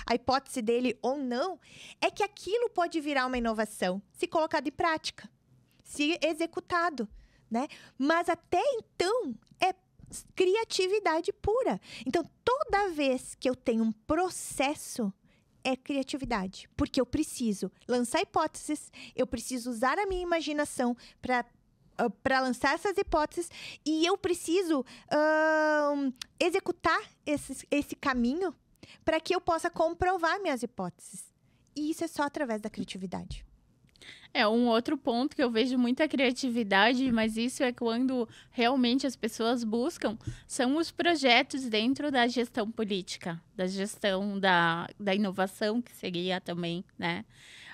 a hipótese dele ou não, é que aquilo pode virar uma inovação, se colocado em prática, se executado, né? Mas até então, é criatividade pura. Então, toda vez que eu tenho um processo, é criatividade. Porque eu preciso lançar hipóteses, eu preciso usar a minha imaginação para lançar essas hipóteses e eu preciso executar esse caminho para que eu possa comprovar minhas hipóteses. E isso é só através da criatividade. Um outro ponto que eu vejo muita criatividade, mas isso é quando realmente as pessoas buscam, são os projetos dentro da gestão política, da gestão da inovação, que seria também, né?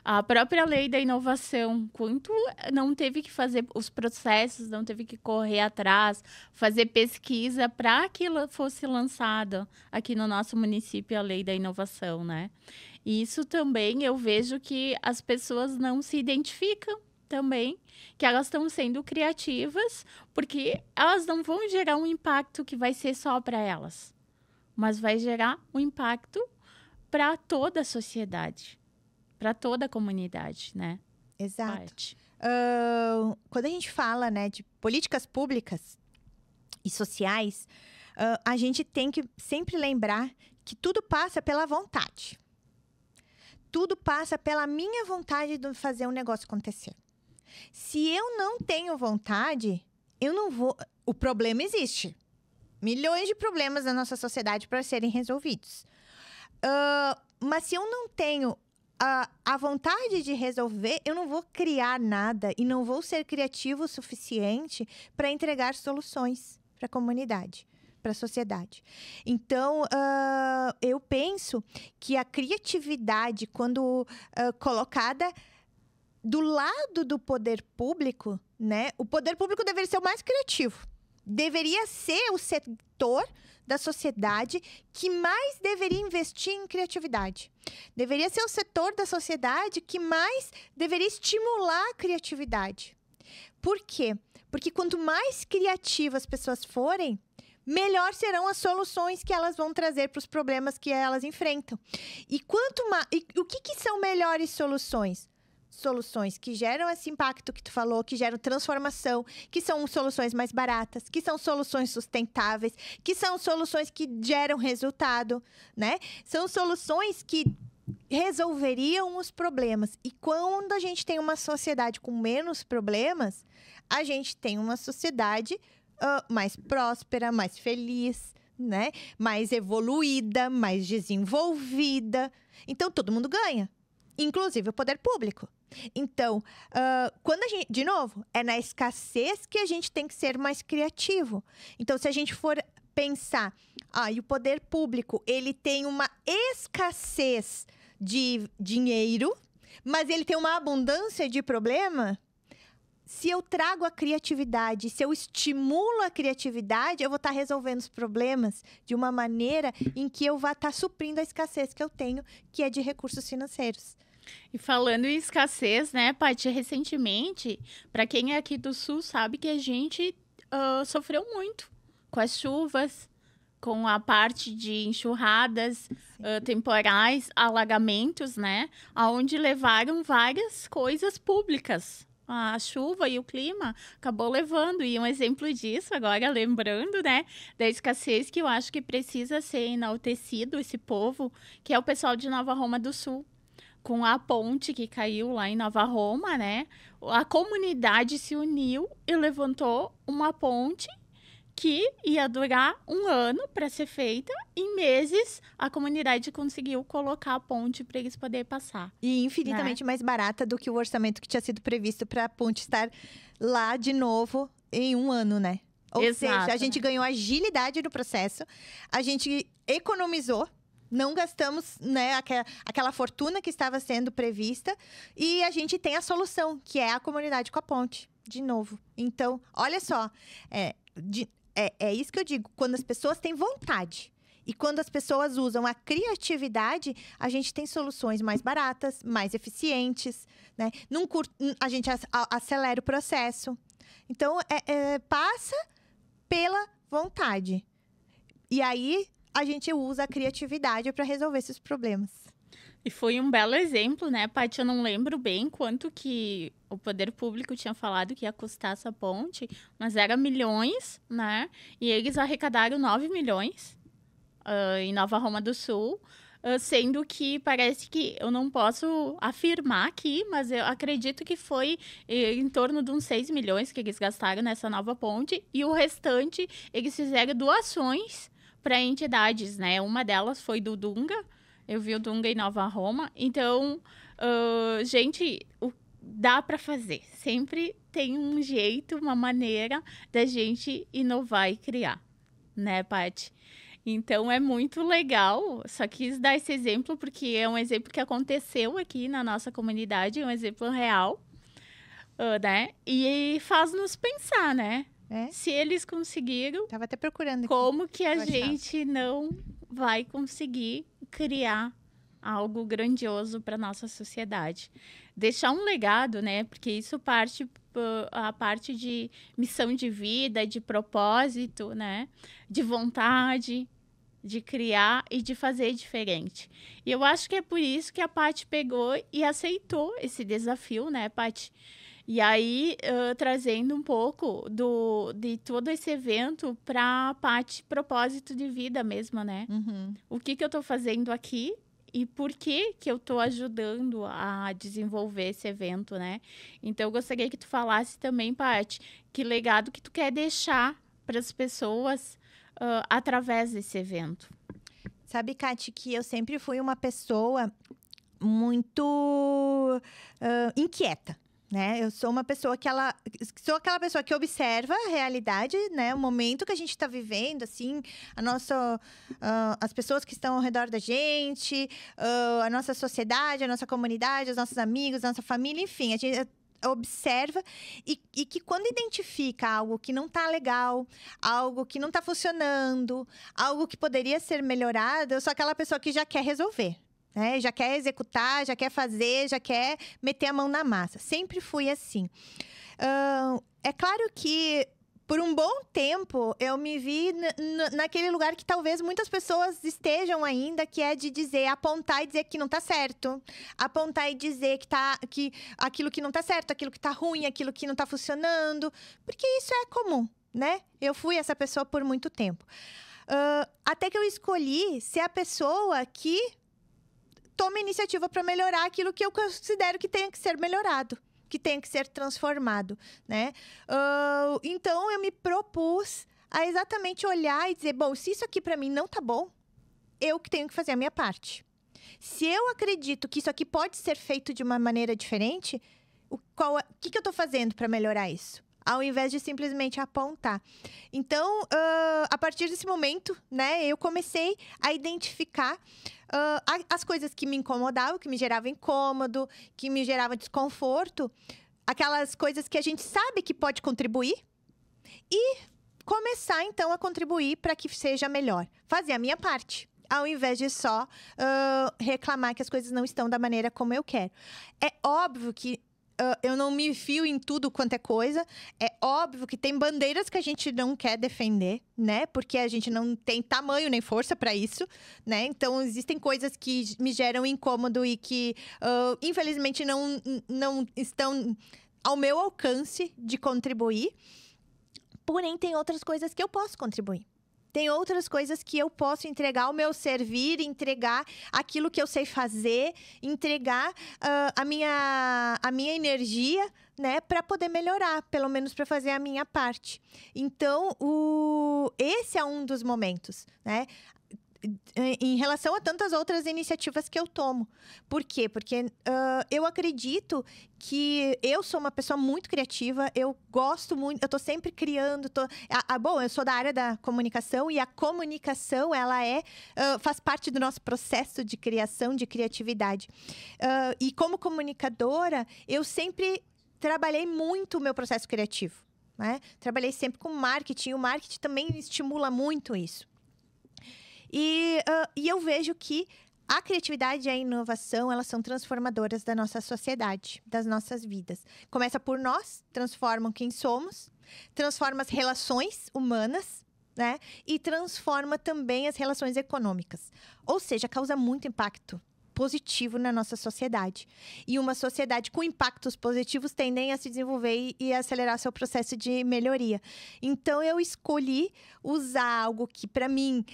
A própria lei da inovação, quanto não teve que fazer os processos, não teve que correr atrás, fazer pesquisa para que fosse lançado aqui no nosso município a lei da inovação, né? E isso também eu vejo que as pessoas não se identificam também, que elas estão sendo criativas, porque elas não vão gerar um impacto que vai ser só para elas, mas vai gerar um impacto para toda a sociedade, para toda a comunidade, né? Exato. Quando a gente fala, né, de políticas públicas e sociais, a gente tem que sempre lembrar que tudo passa pela vontade. Tudo passa pela minha vontade de fazer um negócio acontecer. Se eu não tenho vontade, eu não vou... O problema existe. Milhões de problemas na nossa sociedade para serem resolvidos. Mas se eu não tenho a vontade de resolver, eu não vou criar nada e não vou ser criativo o suficiente para entregar soluções para a comunidade, para a sociedade. Então, eu penso que a criatividade, quando colocada do lado do poder público, né? O poder público deveria ser o mais criativo. Deveria ser o setor da sociedade que mais deveria investir em criatividade. Deveria ser o setor da sociedade que mais deveria estimular a criatividade. Por quê? Porque quanto mais criativas as pessoas forem, melhor serão as soluções que elas vão trazer para os problemas que elas enfrentam. E o que são melhores soluções? Soluções que geram esse impacto que tu falou, que geram transformação, que são soluções mais baratas, que são soluções sustentáveis, que são soluções que geram resultado, né? São soluções que resolveriam os problemas. E quando a gente tem uma sociedade com menos problemas, a gente tem uma sociedade mais próspera, mais feliz, né? Mais evoluída, mais desenvolvida. Então, todo mundo ganha, inclusive o poder público. Então, quando a gente, de novo, é na escassez que a gente tem que ser mais criativo. Então, se a gente for pensar, e o poder público, ele tem uma escassez de dinheiro, mas ele tem uma abundância de problema. Se eu trago a criatividade, se eu estimulo a criatividade, eu vou estar resolvendo os problemas de uma maneira em que eu vou estar suprindo a escassez que eu tenho, que é de recursos financeiros. E falando em escassez, né, Paty, recentemente, para quem é aqui do Sul, sabe que a gente sofreu muito com as chuvas, com a parte de enxurradas temporais, alagamentos, né? Onde levaram várias coisas públicas. A chuva e o clima acabou levando. E um exemplo disso, agora lembrando, né? Da escassez que eu acho que precisa ser enaltecido esse povo, que é o pessoal de Nova Roma do Sul. Com a ponte que caiu lá em Nova Roma, né? A comunidade se uniu e levantou uma ponte que ia durar 1 ano para ser feita. Em meses, a comunidade conseguiu colocar a ponte para eles poderem passar. E infinitamente mais barata do que o orçamento que tinha sido previsto para a ponte estar lá de novo em 1 ano, né? Ou Exato, seja, a gente né? ganhou agilidade no processo, a gente economizou, não gastamos, né, aquela fortuna que estava sendo prevista, e a gente tem a solução, que é a comunidade com a ponte, de novo. Então, olha só, é isso que eu digo, quando as pessoas têm vontade e quando as pessoas usam a criatividade, a gente tem soluções mais baratas, mais eficientes, né? A gente acelera o processo. Então, passa pela vontade. E aí, a gente usa a criatividade para resolver esses problemas. E foi um belo exemplo, né, Paty? Eu não lembro bem quanto que o poder público tinha falado que ia custar essa ponte, mas era milhões, né? E eles arrecadaram 9 milhões em Nova Roma do Sul, sendo que parece que, eu não posso afirmar aqui, mas eu acredito que foi em torno de uns 6 milhões que eles gastaram nessa nova ponte, e o restante eles fizeram doações para entidades, né? Uma delas foi do Dunga. Eu vi o Dunga em Nova Roma. Então, gente, dá para fazer. Sempre tem um jeito, uma maneira da gente inovar e criar, né, Paty? Então, é muito legal. Só quis dar esse exemplo porque é um exemplo que aconteceu aqui na nossa comunidade, é um exemplo real, né? E faz-nos pensar, né? Se eles conseguiram, Tava até procurando aqui. como que a gente não vai conseguir criar algo grandioso para nossa sociedade? Deixar um legado, né? Porque isso parte a parte de missão de vida, de propósito, né? De vontade de criar e de fazer diferente. E eu acho que é por isso que a Paty pegou e aceitou esse desafio, né, Paty? E aí, trazendo um pouco de todo esse evento para a parte propósito de vida mesmo, né? Uhum. O que eu estou fazendo aqui e por que eu estou ajudando a desenvolver esse evento, né? Então, eu gostaria que tu falasse também, Paty, que legado que tu quer deixar para as pessoas através desse evento. Sabe, Kati, que eu sempre fui uma pessoa muito inquieta. Né? Eu sou uma pessoa sou aquela pessoa que observa a realidade, né? O momento que a gente está vivendo, assim, as pessoas que estão ao redor da gente, a nossa sociedade, a nossa comunidade, os nossos amigos, a nossa família, enfim, a gente observa e que quando identifica algo que não está legal, algo que não está funcionando, algo que poderia ser melhorado, eu sou aquela pessoa que já quer resolver. Já quer executar, já quer fazer, já quer meter a mão na massa. Sempre fui assim. É claro que, por um bom tempo, eu me vi naquele lugar que talvez muitas pessoas estejam ainda, que é de apontar e dizer que não tá certo. Apontar e dizer que aquilo que não tá certo, aquilo que tá ruim, aquilo que não tá funcionando. Porque isso é comum, né? Eu fui essa pessoa por muito tempo. Até que eu escolhi ser a pessoa que toma iniciativa para melhorar aquilo que eu considero que tenha que ser melhorado, que tenha que ser transformado, né? Então, eu me propus a exatamente olhar e dizer, bom, se isso aqui para mim não tá bom, eu que tenho que fazer a minha parte. Se eu acredito que isso aqui pode ser feito de uma maneira diferente, o que eu tô fazendo para melhorar isso? Ao invés de simplesmente apontar. Então, a partir desse momento, né, eu comecei a identificar as coisas que me incomodavam, que me geravam incômodo, que me geravam desconforto, aquelas coisas que a gente sabe que pode contribuir, e começar, então, a contribuir para que seja melhor. Fazer a minha parte, ao invés de só reclamar que as coisas não estão da maneira como eu quero. É óbvio que eu não me fio em tudo quanto é coisa. É óbvio que tem bandeiras que a gente não quer defender, né? Porque a gente não tem tamanho nem força para isso, né? Então, existem coisas que me geram incômodo e que, infelizmente, não estão ao meu alcance de contribuir. Porém, tem outras coisas que eu posso contribuir. Tem outras coisas que eu posso entregar o meu servir, entregar aquilo que eu sei fazer, entregar a minha energia, né, para poder melhorar, pelo menos para fazer a minha parte. Então, esse é um dos momentos, né? Em relação a tantas outras iniciativas que eu tomo. Por quê? Porque eu acredito que eu sou uma pessoa muito criativa, eu gosto muito, eu tô sempre criando. Bom, eu sou da área da comunicação e a comunicação, ela faz parte do nosso processo de criação, de criatividade. E como comunicadora, eu sempre trabalhei muito o meu processo criativo, né? Trabalhei sempre com marketing, o marketing também estimula muito isso. E eu vejo que a criatividade e a inovação, elas são transformadoras da nossa sociedade, das nossas vidas. Começa por nós, transformam quem somos, transforma as relações humanas, né? E transforma também as relações econômicas. Ou seja, causa muito impacto positivo na nossa sociedade. E uma sociedade com impactos positivos tendem a se desenvolver e acelerar seu processo de melhoria. Então, eu escolhi usar algo que, para mim,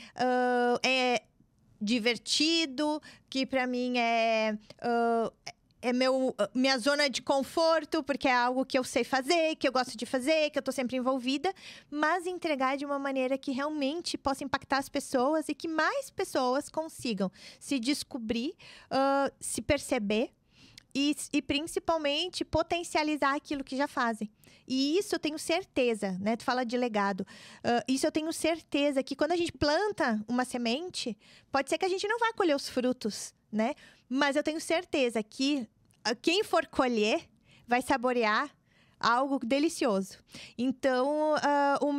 é divertido, que, para mim, é minha zona de conforto, porque é algo que eu sei fazer, que eu gosto de fazer, que eu tô sempre envolvida, mas entregar de uma maneira que realmente possa impactar as pessoas e que mais pessoas consigam se descobrir, se perceber e principalmente potencializar aquilo que já fazem. E isso eu tenho certeza, né? Tu fala de legado. Isso eu tenho certeza que quando a gente planta uma semente, pode ser que a gente não vá colher os frutos, né? Mas eu tenho certeza que quem for colher vai saborear algo delicioso. Então, o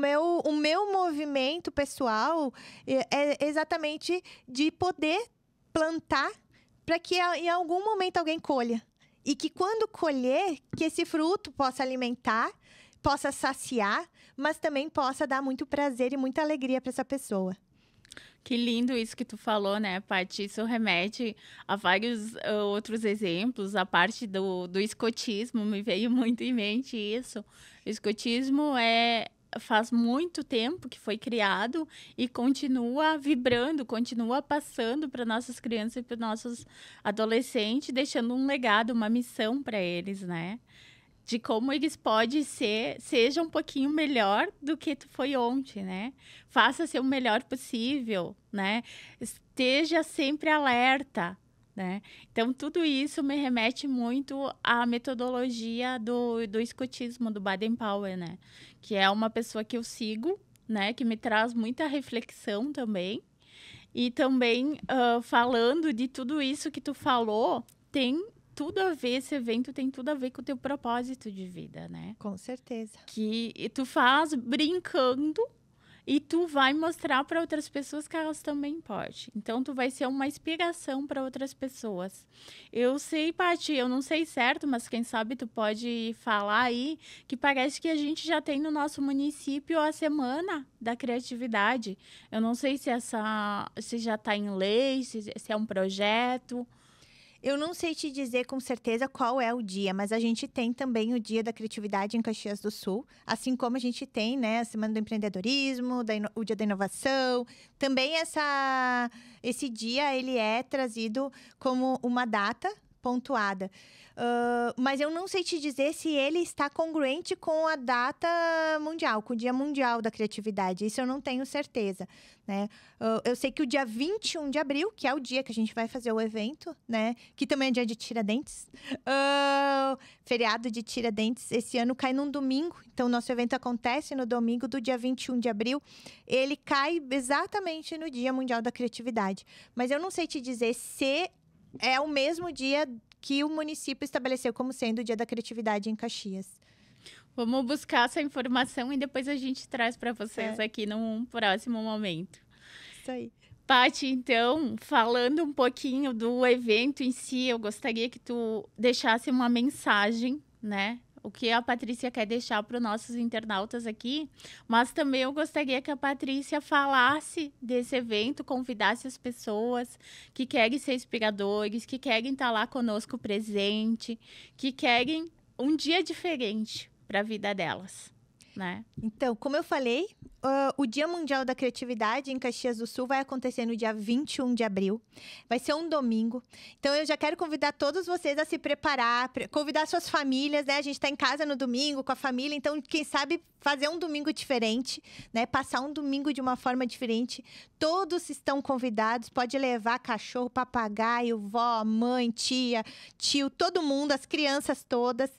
meu movimento pessoal é exatamente de poder plantar para que em algum momento alguém colha. E que quando colher, que esse fruto possa alimentar, possa saciar, mas também possa dar muito prazer e muita alegria para essa pessoa. Que lindo isso que tu falou, né, Paty? Isso remete a vários outros exemplos. A parte do escotismo, me veio muito em mente isso. O escotismo faz muito tempo que foi criado e continua vibrando, continua passando para nossas crianças e para nossos adolescentes, deixando um legado, uma missão para eles, né? De como eles podem seja um pouquinho melhor do que tu foi ontem, né? Faça ser o melhor possível, né? Esteja sempre alerta, né? Então, tudo isso me remete muito à metodologia do escotismo, do Baden-Powell, né? Que é uma pessoa que eu sigo, né? Que me traz muita reflexão também. E também, falando de tudo isso que tu falou, tem tudo a ver, esse evento tem tudo a ver com o teu propósito de vida, né? Com certeza. Que tu faz brincando e tu vai mostrar para outras pessoas que elas também podem. Então, tu vai ser uma inspiração para outras pessoas. Eu sei, Paty, eu não sei certo, mas quem sabe tu pode falar aí que parece que a gente já tem no nosso município a Semana da Criatividade. Eu não sei se já está em lei, se é um projeto. Eu não sei te dizer com certeza qual é o dia, mas a gente tem também o Dia da Criatividade em Caxias do Sul, assim como a gente tem, né, a Semana do Empreendedorismo, o Dia da Inovação. Também esse dia, ele é trazido como uma data pontuada. Mas eu não sei te dizer se ele está congruente com a data mundial, com o Dia Mundial da Criatividade. Isso eu não tenho certeza, né? Eu sei que o dia 21 de abril, que é o dia que a gente vai fazer o evento, né? Que também é dia de Tiradentes. Feriado de Tiradentes, esse ano cai num domingo. Então, o nosso evento acontece no domingo do dia 21 de abril. Ele cai exatamente no Dia Mundial da Criatividade. Mas eu não sei te dizer se é o mesmo dia que o município estabeleceu como sendo o Dia da Criatividade em Caxias. Vamos buscar essa informação e depois a gente traz para vocês aqui num próximo momento. Isso aí. Paty, então, falando um pouquinho do evento em si, eu gostaria que tu deixasse uma mensagem, né? O que a Patrícia quer deixar para os nossos internautas aqui, mas também eu gostaria que a Patrícia falasse desse evento, convidasse as pessoas que querem ser inspiradores, que querem estar lá conosco presente, que querem um dia diferente para a vida delas, né? Então, como eu falei, o Dia Mundial da Criatividade em Caxias do Sul vai acontecer no dia 21 de abril. Vai ser um domingo. Então, eu já quero convidar todos vocês a se preparar, convidar suas famílias, né? A gente está em casa no domingo com a família, então, quem sabe fazer um domingo diferente, né? Passar um domingo de uma forma diferente. Todos estão convidados, pode levar cachorro, papagaio, vó, mãe, tia, tio, todo mundo, as crianças todas,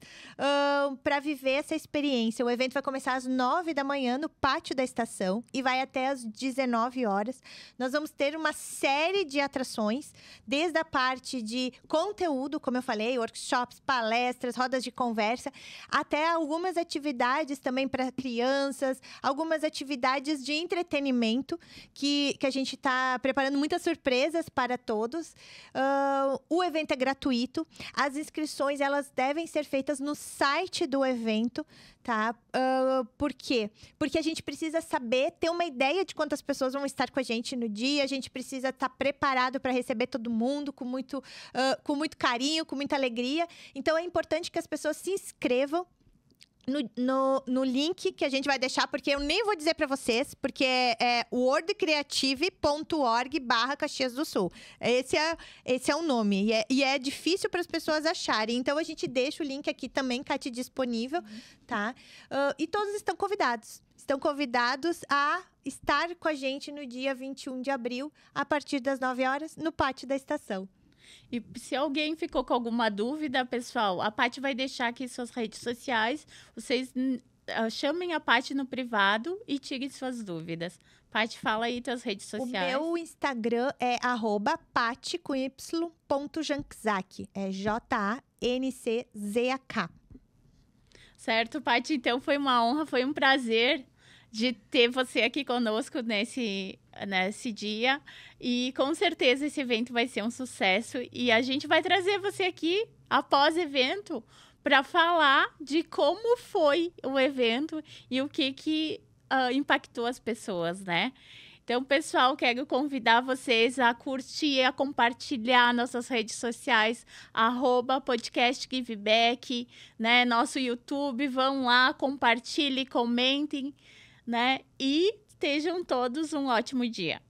para viver essa experiência. O evento vai começar às 9 da manhã no pátio da estação e vai até às 19 horas. Nós vamos ter uma série de atrações, desde a parte de conteúdo, como eu falei, workshops, palestras, rodas de conversa, até algumas atividades também para crianças, algumas atividades de entretenimento que a gente está preparando muitas surpresas para todos. O evento é gratuito. As inscrições, elas devem ser feitas no site do evento, tá? Por quê? Porque a gente precisa saber, ter uma ideia de quantas pessoas vão estar com a gente no dia. A gente precisa estar preparado para receber todo mundo com muito carinho, com muita alegria. Então, é importante que as pessoas se inscrevam no link que a gente vai deixar, porque eu nem vou dizer para vocês, porque é worldcreative.org/Caxias do Sul. Esse é o nome, e é difícil para as pessoas acharem. Então, a gente deixa o link aqui também, Cati, disponível, tá? E todos estão convidados. Estão convidados a estar com a gente no dia 21 de abril, a partir das 9 horas, no pátio da estação. E se alguém ficou com alguma dúvida, pessoal, a Paty vai deixar aqui suas redes sociais. Vocês chamem a Paty no privado e tirem suas dúvidas. Paty, fala aí tuas redes sociais. O meu Instagram é @paty_jankzak. É JANCZAK. Certo, Paty? Então, foi uma honra, foi um prazer de ter você aqui conosco nesse dia. E com certeza esse evento vai ser um sucesso. E a gente vai trazer você aqui após evento para falar de como foi o evento e o que impactou as pessoas, né? Então, pessoal, quero convidar vocês a curtir, a compartilhar nossas redes sociais, @podcastgiveback, né? Nosso YouTube, vão lá, compartilhem, comentem, né? E estejam todos um ótimo dia.